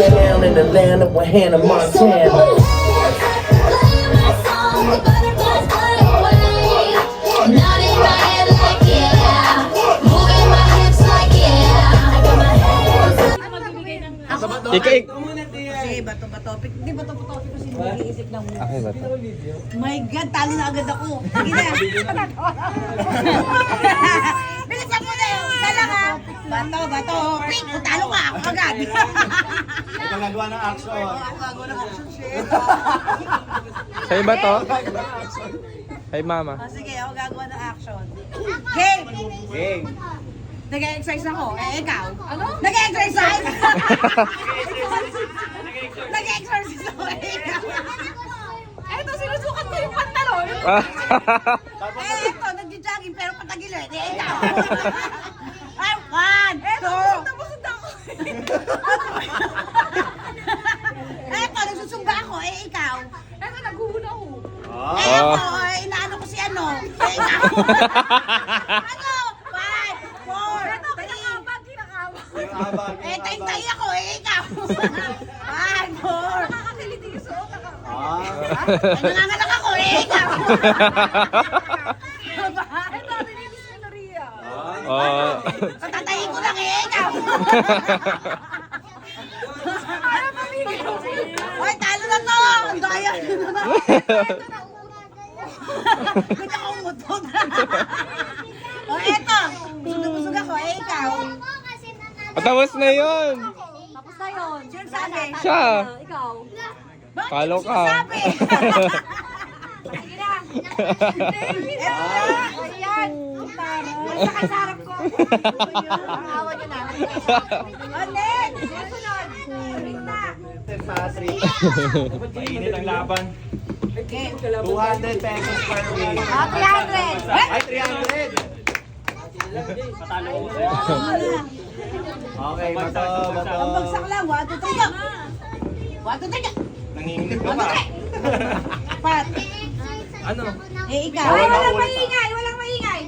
Down in the land of Hannah Montana. Ikaik. Kasi bato-bato. Hindi bato-bato kasi nag-iisip ng muna. Okay, bato. My God, talo na agad ako. Sige na. Bilisan mo na yun. Talaga. Bato. Pink, talo ka ako agad. Ikaw nagawa ng action. Ako gagawa ng action shit. Sa'yo ba to? Kay mama. Sige, ako gagawa ng action. Game! Game. Nag-exercise ako. Ikaw? Ano? Nag-exercise? Nag-exercise ako. Eto, sinusukat ko yung pantalon. Eto, nag-jogging pero patagilid. Ikaw. Ay, 1, 2. Busog ako. Eto, nagsusumba ako. Ikaw. Eto, naghuhula ako. Eto, inaano ko si ano. Ikaw. Ano? 5, 4, 3. Tay-tay ako. Ikaw. 5, 4. Nakakakiliti yung suot ako. Nanganganak ako. Ikaw. Eto, nilinis ko na Ria. Patatayin ko lang. Ikaw. Ay, talo na to! Ang daya nyo na. Gusto kong mutot. O, eto. Busog ako. Ikaw. Tapos na yun. Tapos na yun. Sino sabi? Siya. Ikaw. Bakit Kalo sino ka. sabi? Sige na. Ayan. Masakay sa harap ko. Ang awa nyo na. Ulit. Susunod. Ulit na. Mainit ang laban. Okay. 200 pesos per week. 300. Ay, 300! Patalo ko sa'yo. Okay, bato. Ang bagsak lang. 1, 2, 3, go. 1, 2, 3, go. Nanginginig ka pa. Pat. Ano? Ikaw. Ay, walang maingay. Walang maingay.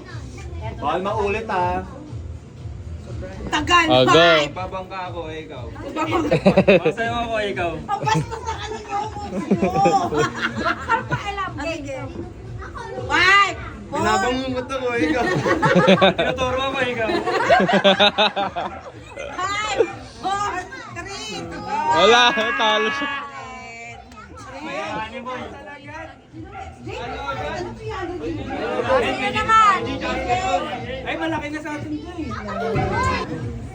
Bawal maulit ha. Tagal, Oh, go. 5. Babangka ako, eh, ikaw. Babang- Masayo ako, eh, ikaw. Ang basta sa ano nyo. Bakal pa alam. Sige. 5, 4, Binabang mo ito ko, eh, ikaw. Tinuturo ako, eh, ikaw. 5, 4, 3, 2, Wala, talo siya. Ano boy? Sige naman. Ay, malaki na sa atin to, eh.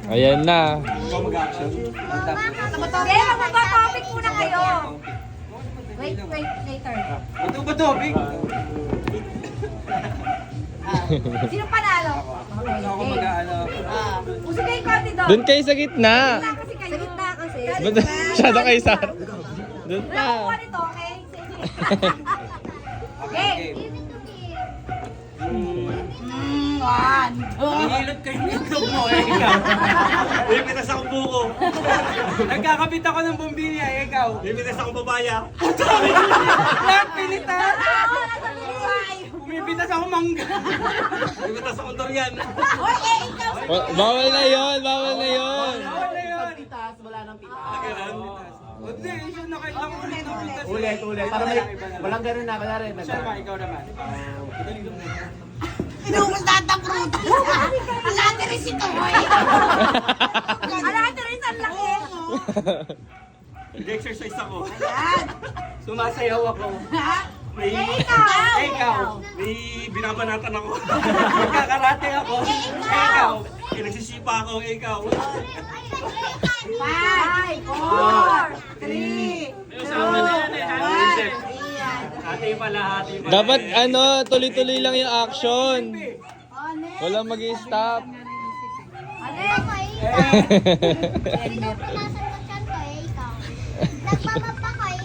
Ayan na. Ikaw mag-action. Sige, magpa-topic muna kayo. Wait, later. Ito ba topic? Sino panalo? Okay, Ako game. mag-ano. O sige, ikaw din doon. Doon kayo sa gitna. Kasi kayo. Sa gitna kasi. Doon masyado kayo sa... Doon Wala pa. kuha nito, okay? Sige. Okay, Game. game. 1. Hinihilot ko yung itlog mo, eh, ikaw. Bibitas akong buko. Nagkakabit ako ng bombilya, eh, ikaw. Bibitas akong babaya. Lahat pinitas. Bumibitas ako mangga. Bibitas akong durian. Hoy, ikaw. Bawal na yon, bawal na yon. Wala yun. Wala nang pitas. Hindi, yun na kayo. Ulit. Para may, walang ganun na. Siya naman, ikaw naman. Inuulat ang prutas. Ang ateris ito, hoy. Ala, Teresa, ang laki. Nag-exercise ako. Ayan. Sumasayaw ako. Ha? May, ikaw. ikaw. May binabanatan ako. Nagkakarate ako. Ikaw. Nagsisipa ako, ikaw. 5, 4, 3, 2, 1. Hati pala. Dapat ano, tuloy-tuloy lang yung action. Walang mag-i-stop. Ale.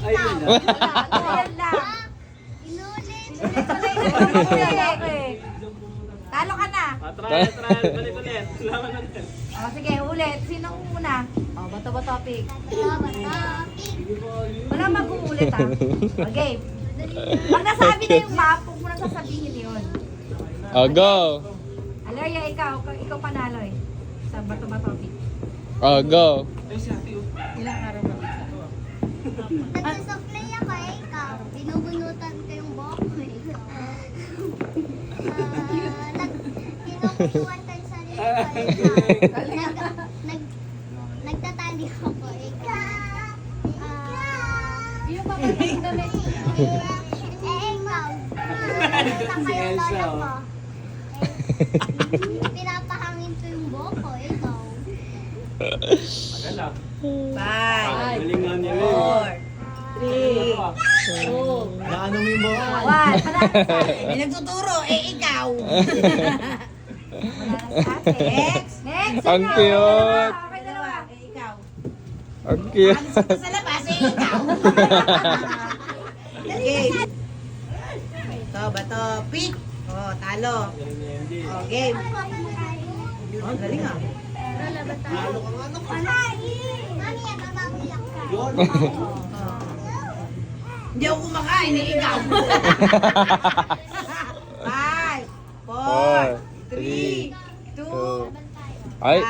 Ayun na. Ayan lang. Okay. Talo ka na. Trial. Balik ulit. Salamat ulit. O, sige, ulit. Sinong una? O, bato ba topic? Wala mag-uulit ha. O, game. Pag nasabi na yung map, huwag mo na sasabihin yun. Oh, go. Alaria, ikaw panalo eh. Sa bato ba topic? Oh, go. Ilang araw ba? Nagsusupply ako eh, ikaw. Binubunutan ko yung buhok ko eh, ikaw. Kinukuliwan tayo sa rin ko eh, ikaw. Nagtatali ako eh, ikaw. Yung papagay damit. Ikaw. Nakita kayo lola ko. Pinapahangin ko yung buhok ko, ikaw. 5, Galingan niya. 4, 3, 2, Naano mo yung buhok? 1. May nagtuturo, ikaw. Next. Next! Ang ikaw. cute. Okay, dalawa. Ikaw. Ang cute. Alis ka sa labas, ikaw. Game. Ito, bato, pick. Oh, talo. Oh, game. Oh, galing ah. Mami, yan, mamamuyak ka. Hindi ako kumakain, ikaw. 5, 4, 3, 2, Ay, 1.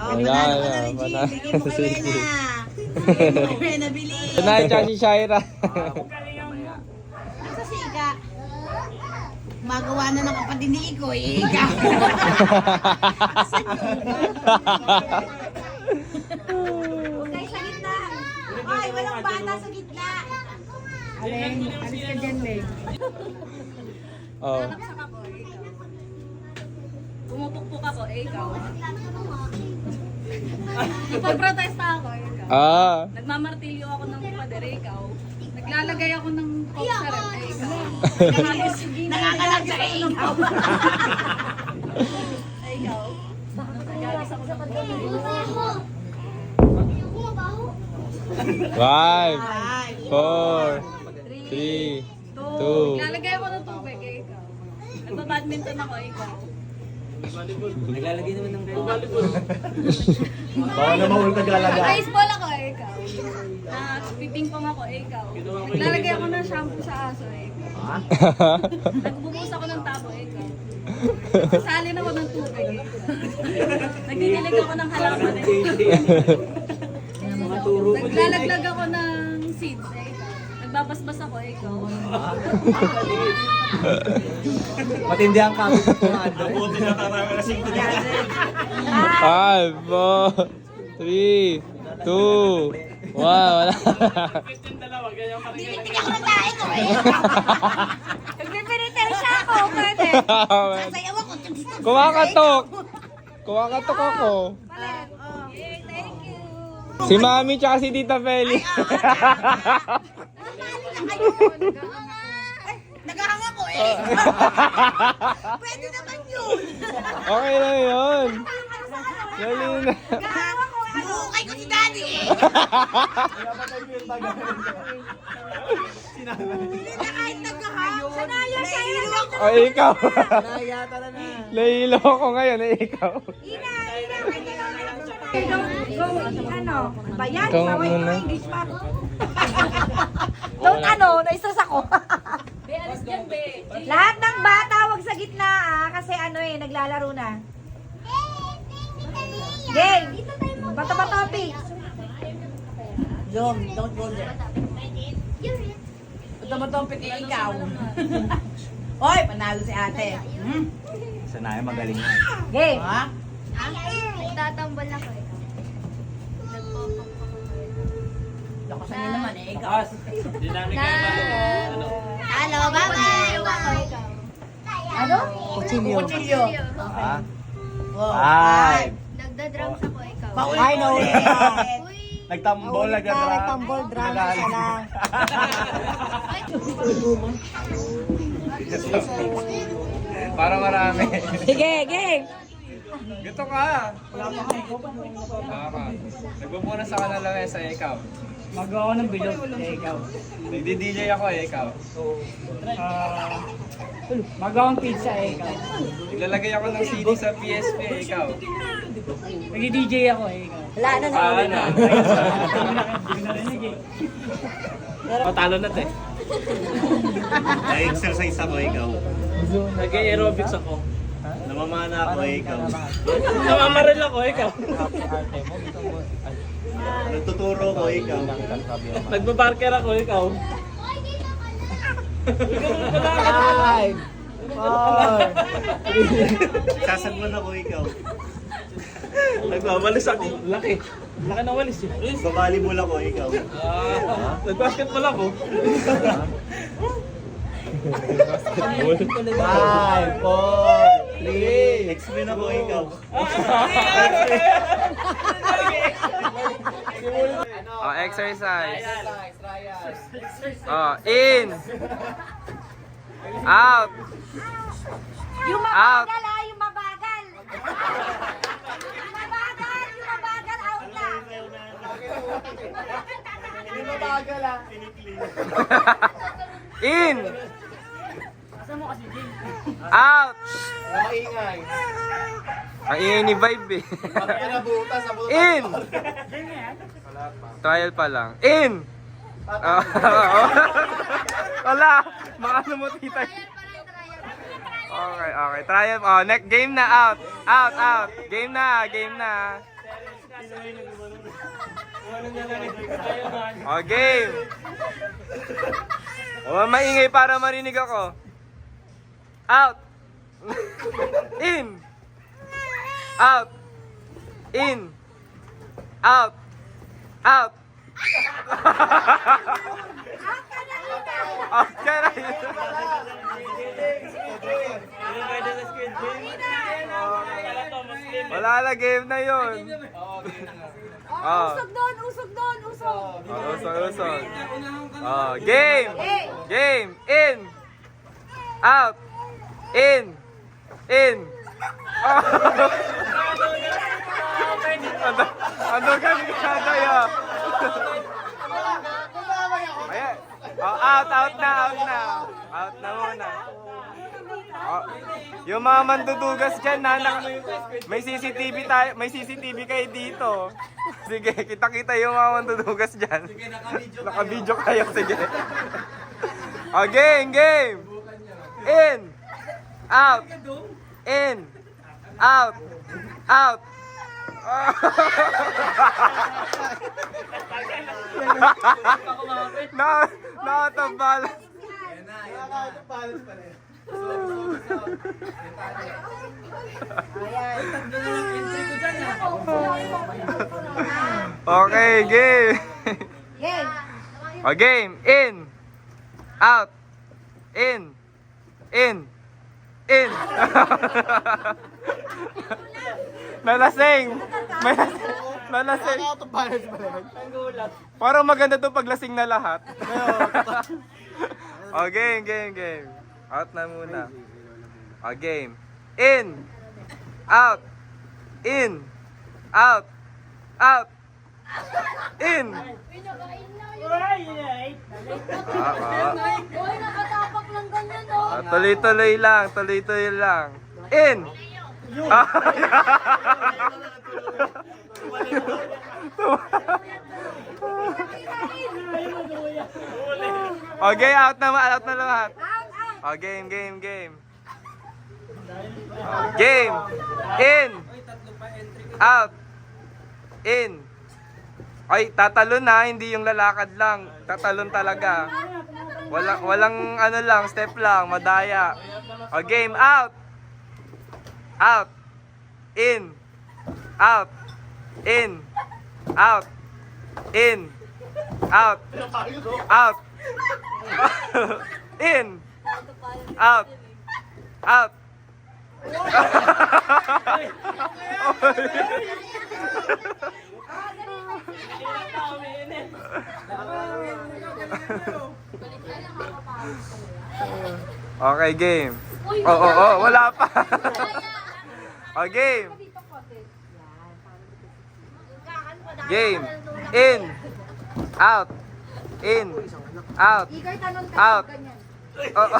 Oh, wala panalo ka na, na rin, G. panalo Bigyan mo si kay G. Rena. Bigyan mo kay Rena, bilis. Tonight, siya si Shaira. Nasa siga. Magawa na ng kapatid ni Iko, ikaw. Huwag kayo sa gitna. Ay, walang bata sa gitna. Oh. Pumupukpuk ako, ikaw. Pagprotesta ako, ikaw. Ah. Nagmamartilyo ako ng pader, ikaw. Naglalagay ako ng coke sa rep, ikaw. Nakakalag sa ikaw. Ikaw. Nagalis ako sa pader. Five, 5, 4, 3, 2. Naglalagay ako ng tubig, ikaw. Nagpa-badminton ako, ikaw. Naglalagay naman ng volleyball. Baka na maul naglalagay. Baseball ako, ikaw. Pipingpong ako, ikaw. Naglalagay ako ng shampoo sa aso, ikaw. Nagbubuhos ako ng tabo, ikaw. Sasali na ako ng tubig, ikaw. Nagdidilig ako ng halaman eh. Naglalaglag ako ng seeds eh. Nagbabasbas ako eh. Ikaw. Matindi ang kapit ko nga doon. Buti na tarami na 5 5, 4, 3, 2, 1. Wala. Dinitig ako ng tae ko eh. Nagpipiritel siya ako. Pwede. Sasayaw ako. Kumakatok. Kumakatok ako. Thank you. Si Mami tsaka si Tita Feli. Nagahanga ko eh. Pwede naman yun. Okay na yun. Dali na. Nagahanga ko. Buhukay ko si Daddy eh. Hindi na kahit nagahanga. Sanaya sa'yo. O ikaw. Naya, tara na. Nahilo ko ngayon eh, ikaw. Ina. Ano? Bayan? Ikaw Bawal muna. yung English pa. Don't ano, na-stress ako. Be, alis dyan, be. Lahat ng bata wag sa gitna kasi ano eh, naglalaro na. Game! Bato-bato topic. Don't go there. Bato-bato topic eh, ikaw. Hoy, panalo si ate. Sanaya, magaling na. Game! Nagtatambol ako eh. Nagpopok ako. Lako sa naman eh, ikaw. Hello, bye-bye! Ano? Kutsilyo. Kutsilyo. Ah. Oh. Ay. Nagda-drums ako ikaw. Ay, no. Uy! Nagtambol, Nagtambol, drama siya lang. Para marami. Sige, game! Gito ka. Tama. Nagpupunas ako ng lamesa eh, ikaw. Magawa ko ng bilog. Ikaw. Nagdi-DJ ako eh, ikaw. Magawa ng pizza ikaw. Naglalagay ako ng CD sa PSP eh, ikaw. Nag-DJ ako ikaw. Wala na sa Ah, ulit. ano? Hindi na narinig eh. Patalo na te. Na-exercise ako, ikaw. Nag-aerobics ako. Namamana ako, ikaw. Namamaril ako, ikaw. Nagtuturo ko, ikaw. Nagbabarker ako, ikaw. Sasagwan ako, ikaw. Nagwawalis ako. Laki. Laki ng walis eh. Babalibol ako, ikaw. Nag-basketball ako. 5, 4, 3. X-Men ako, ikaw. Oh, exercise. Oh, in. Out. Yung Out. mabagal ha, yung mabagal. Yung mabagal, out na. In. Out. Maingay. Ang ingay ni Vibe eh. Pag pinabutas, In. Trial pa lang. In. Oh. Wala. Maano mo tita. Okay, okay. Trial. Oh, next game na. Out. Out, out. Game na, game na. Oh, game. Oh, maingay para marinig ako. Out. In. Out. In. Out. Out. Out ka na. Wala na, game na yun. Oh. Usog doon, usog doon, usog. Oh, usog, usog. Oh, game. Game. In. Out. In. In. Oh. Ano ka ni Kadaya? Ayan. Oh, out, out na, out na. Out na muna. Oh, yung mga mandudugas dyan, may CCTV tayo, may CCTV kayo dito. Sige, kita-kita yung mga mandudugas dyan. Naka-video kayo, sige. Oh, game, game. In. Out. In. Out. Out. Out of balance. Okay, game. Game. O, game. In. Out. In. In. In. Nalasing. May nalasing. Parang maganda to paglasing na lahat. O, game, game, game. Out na muna. O, game. In. Out. In. Out. Out. In. Boy, nakatapak lang ganyan, oh. Tuloy-tuloy lang, tuloy-tuloy lang. In. Okay, out na lahat. Oh, game, game, game. Oh, game. In. Out. In. Ay, tatalon na, hindi yung lalakad lang. Tatalon talaga. Walang ano lang, step lang, madaya. O, game, out. Out. In. Out. In. Out. In. Out. Out. In. Out. Out. Okay, game. Oh, wala pa. Oh, game. Game. In. Out. In. Out. Igor, tanong Out. ganyan. Oh.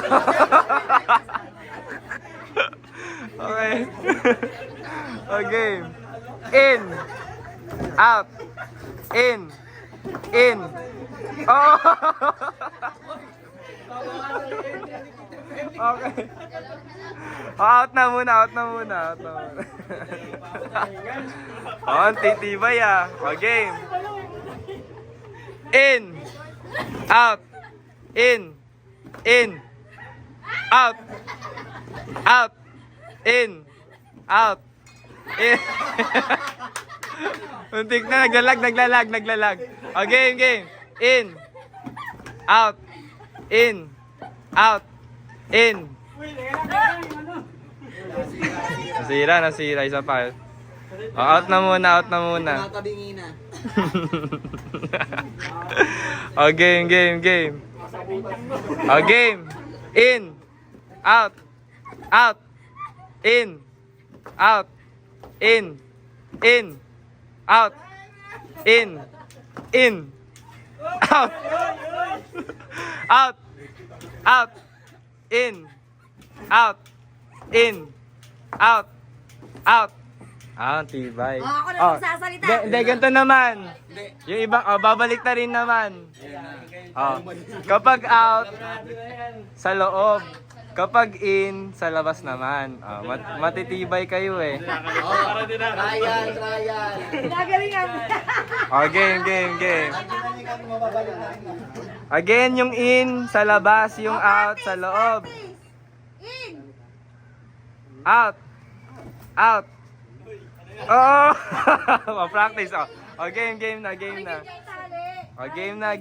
Okay. Oh, game. In. Out. In. In. Oh. Okay. Out na muna. Oh, ang titibay ah. O, game. In. Out. In. In. Out. Out. In. Out. In. Untik na, naglalag. O, game. In. Out. In. Out. In. Nasira. Isa pa. O, out na muna. Nakabingi na. O, game. O, game. In. Out. Out. In. Out. In. In. Out. In. In. Out. Out. Out. In. Out. In. Out. Out. Tibay. Ako na magsasalita. Hindi, ganito naman. Yung ibang, babalik na rin naman. Kapag out, sa loob. Kapag in, sa labas naman. Matitibay kayo eh. Trial. Nagalingan. Game. Again, yung in, sa labas. Yung out, sa loob. In. Out. Oh! Practice. Oh, game na. Tali. Oh, game na.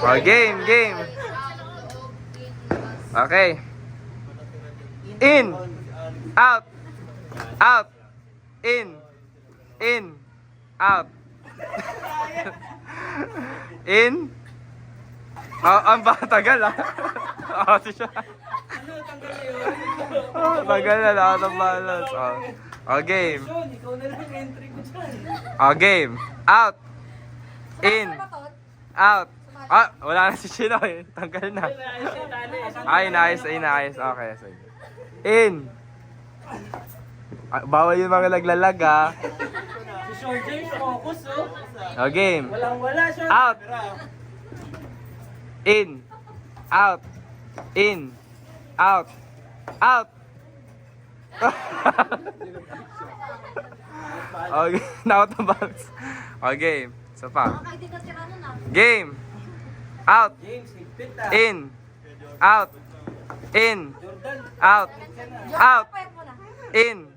Oh, game. Okay. In. Out. In. Out. In. Ang tagal ah. Siya. Tagal na, out of balance. Game. Ikaw na lang entry ko dyan. Game. Out. In. Out. Wala na si Shino eh. Tanggal na. Nice. Okay, sige. In. Bawal yung mga laglalag ah. Si Short James, focus oh. Game. Walang-wala, Short. Out. In. Out. In. Out. Okay, na-out of bounds. Okay, so pa. Game. Out. In. Out. In. Out. Out. In.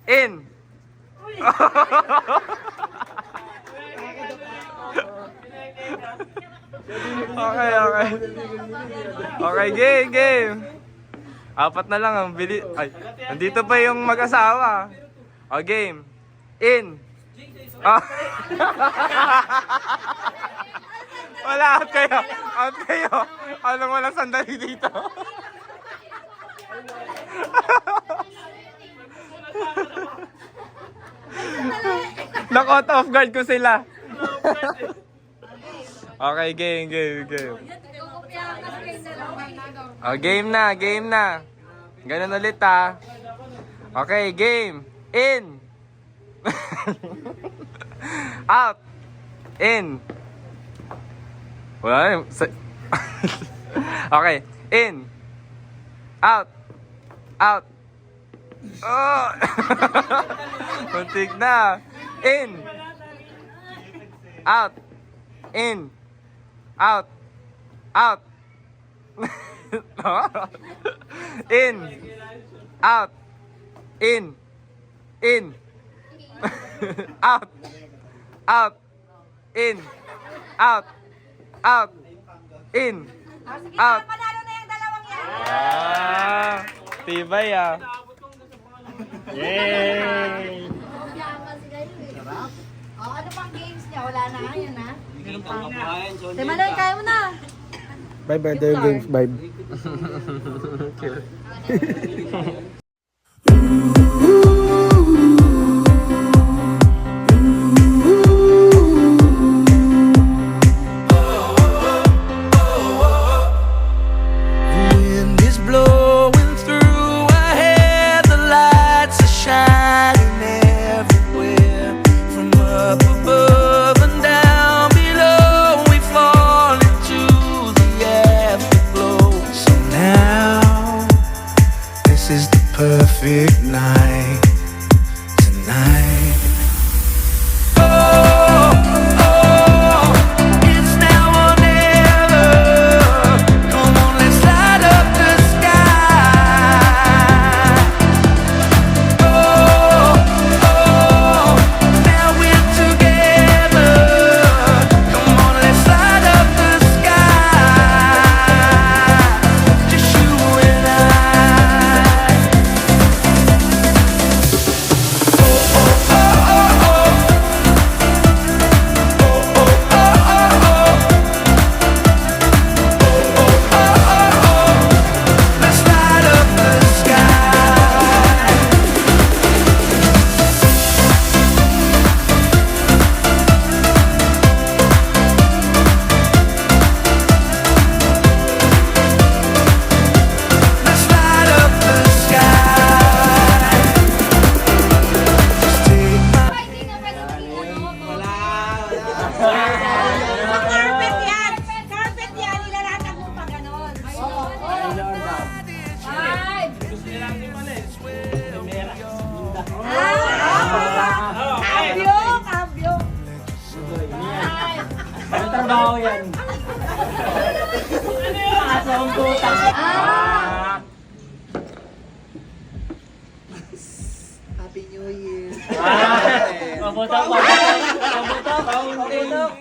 In. Okay, okay. Okay, game, game. Apat na lang ang bili. Ay, nandito pa yung mag-asawa. O, game. In. Ah. Wala, out kayo. Out kayo. Alam mo lang sandali dito. Knock-out off guard ko sila. Okay, game, game, game. Oh, game na, game na. Ganun ulit ha. Okay, game. In. Out. In. Wala yung... Okay, in. Out. Out. Oh! Muntik na. In. Out. In. Out. Out. In. Out. In. In. Out. Out. In. Out. Out. In. Out. Panalo na yung dalawang yan. Ah, tibay ah. Yay! Ano pang games niya? Wala na ngayon, ha? Manoy, kaya mo na. Bye bye, there games, bye. Wind is blowing through our hair, the lights are shining everywhere. From up above and down below, we fall into the afterglow. So now, this is the perfect night tonight. Oh, oh, it's now or never. Come on, let's light up the sky. Oh, oh, now we're together. Come on, let's light up the sky. Just you and I. Let's light up the sky. Let's light up the sky. Just take my Carpet yan! Carpet yan! Nilalatan mo pa ganon. Cambio! Cambio! Ano trabaho yan? Asong putas. Happy New Year! Pabutok, pabutok, pabutok, pabutok.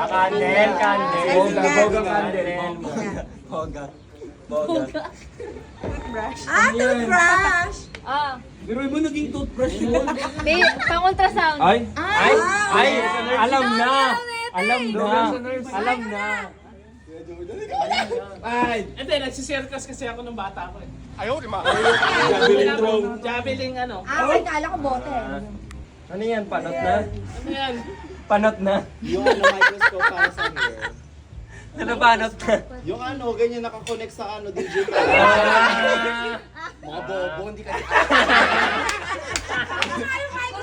Candle, candle. Boga, candle. Boga. Boga. Ah, toothbrush! Biruin mo naging toothbrush yun. Pang-ultrasound. Ay, alam na. Alam na. Alam na. Ay, hindi, nagsisircus kasi ako nung bata ko eh. Javelin throw. Javelin ano? Ah, ay, kala ko bote. Ano yan? Panot na? Ano yan? Panot na? Yung microscope para sa hair. Ano panot na? Yung ganyan nakakonect sa digital. Mga bobo, hindi ka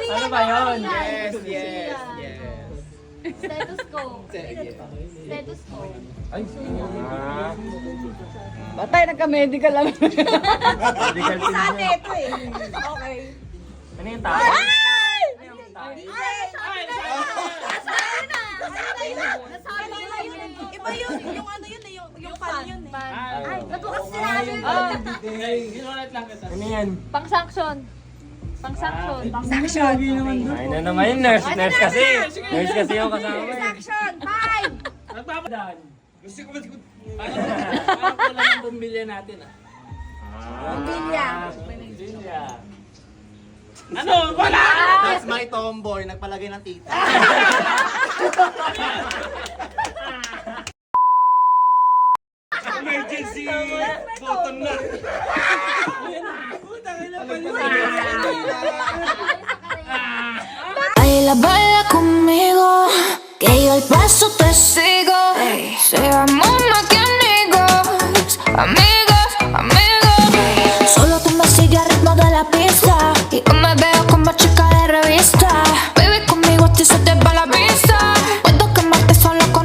Ano ba yun? Yes, yes, yes. Stethoscope. Stethoscope. Batay, nagka-medical lang. Medical team. Saan ito eh? Okay. Ano yung tao? Ay! Iba yun, yung ano yun eh, yung pan yun eh. Ay, ba't mo kasi sinabi? Ginulat lang kita. Ano yan? Pang-sanction. Pang-sanction. Action! Ay na naman yung nurse. Nurse kasi. Nurse kasi yung kasama eh. Action! 5! Nagpapadaan. Gusto ko ba't parang kulang ang bumbilya natin ah. Pamilya. Bumbilya. Ano? Wala! That's my tomboy, nagpalagay ng tita. Emergency button na. Baila, baila conmigo, que yo el paso te sigo. Seamos más que amigos, amigos, amigos. Solo tú me sigues al ritmo de la pista y yo me veo como chica de revista. Baby, conmigo a ti se te va la vista. Puedo quemarte solo con...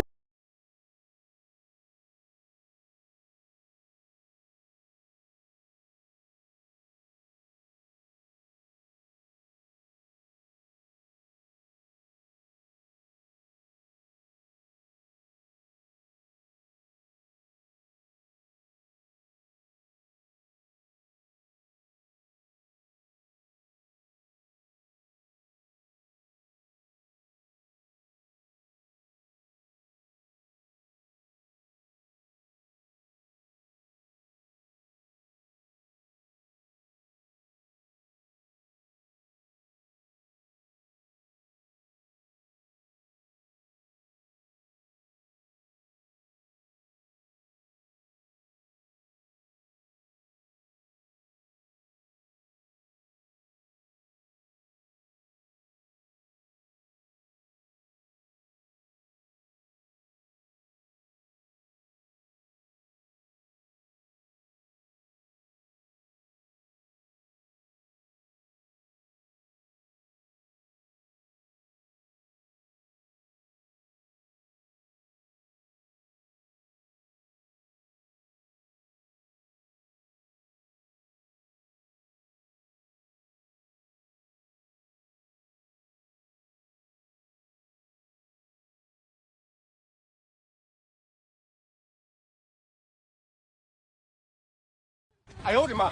Ayaw, di ma.